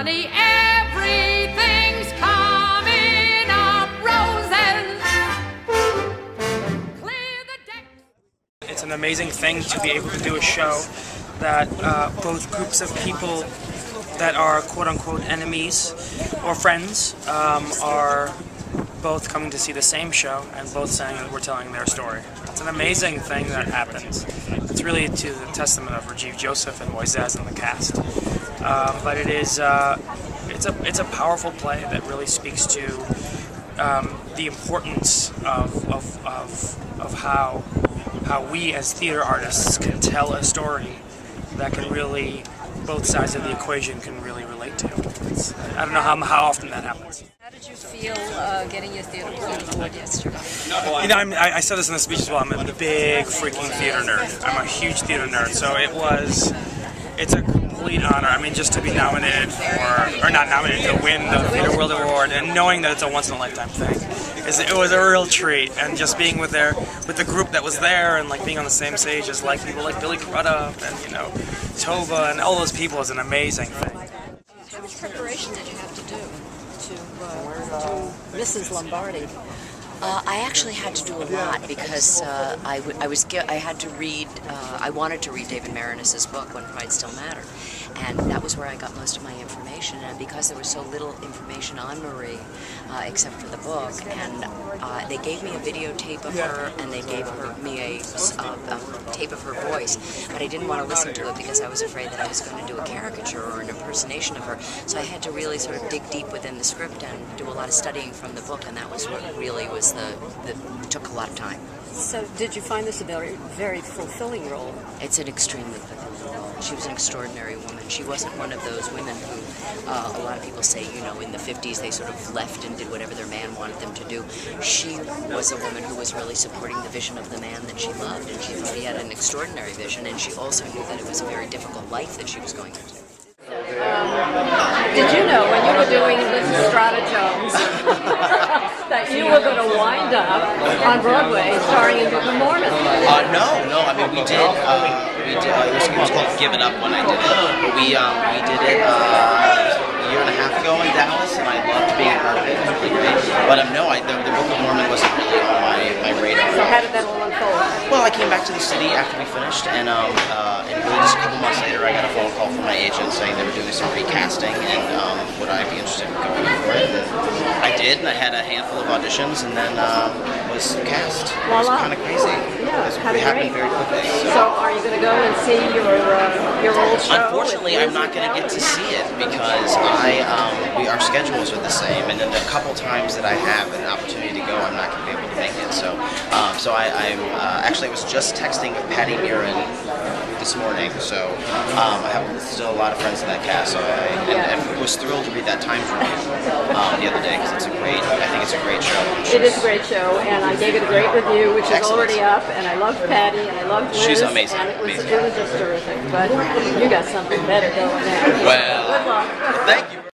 honey, everything's coming up roses. Clear the deck. It's an amazing thing to be able to do a show that both groups of people that are quote-unquote enemies or friends are both coming to see the same show and both saying that we're telling their story. It's an amazing thing that happens. It's really to the testament of Rajiv Joseph and Moises and the cast. But it is it's a powerful play that really speaks to the importance of how we as theater artists can tell a story that can really, both sides of the equation can really relate to. I don't know how often that happens. How did you feel getting your theater on board yesterday? You know, I said this in the speech as well. I'm a big freaking theater nerd. I'm a huge theater nerd. So it's a complete honor. I mean, just to be nominated or not nominated, to win the Theater World Award, and knowing that it's a once-in-a-lifetime thing, it was a real treat. And just being with the group that was there, and like being on the same stage as like people like Billy Crudup and Tova and all those people is an amazing thing. How much preparation did you have to do Mrs. Lombardi? I actually had to do a lot because I had to read. I wanted to read David Marinus's book, When Pride Still Mattered, and that was where I got most of my information. And because there was so little information on Marie, except for the book, and they gave me a videotape of her, and they gave me a tape of her voice, but I didn't want to listen to it because I was afraid that I was going to do a caricature or an impersonation of her. So I had to really sort of dig deep within the script and do a lot of studying from the book, and that was what really was took a lot of time. So did you find this a very, very fulfilling role? It's an extremely fulfilling role. She was an extraordinary woman. She wasn't one of those women who a lot of people say, in the 50s they sort of left and did whatever their man wanted them to do. She was a woman who was really supporting the vision of the man that she loved, and she thought he had an extraordinary vision, and she also knew that it was a very difficult life that she was going into. Did you know when you were doing Mrs. Strata Jones that you were going to wind up on Broadway starring in Book of Mormon? No. I mean, we did. It was called Give It Up when I did it. But we did it a year and a half ago in Dallas, and I loved being a part of it. It was really great. But no, the Book of Mormon wasn't really on my radar. So how did that all unfold? Well, I came back to the city after we finished, and really just a couple months later, I got a phone call from my agent saying they were doing some recasting, and would I be interested in going for it? And I did, and I had a handful of auditions, and then was cast. It was kind of crazy. Yeah, it happened very quickly. So are you going to go and see your old show? Unfortunately, I'm not going to get to see it because our schedules are the same, and then the couple times that I have an opportunity to go, I'm not going to be able to make it. So I was just texting with Patty Murin this morning. So I have still a lot of friends in that cast. So I was thrilled to read that Times review the other day because I think it's a great show. It is a great show, and I gave it a great review, which is already up. And I loved Patty, and I loved Liz. She's amazing. And it was just terrific. But you got something better going now. Well, good luck. Thank you.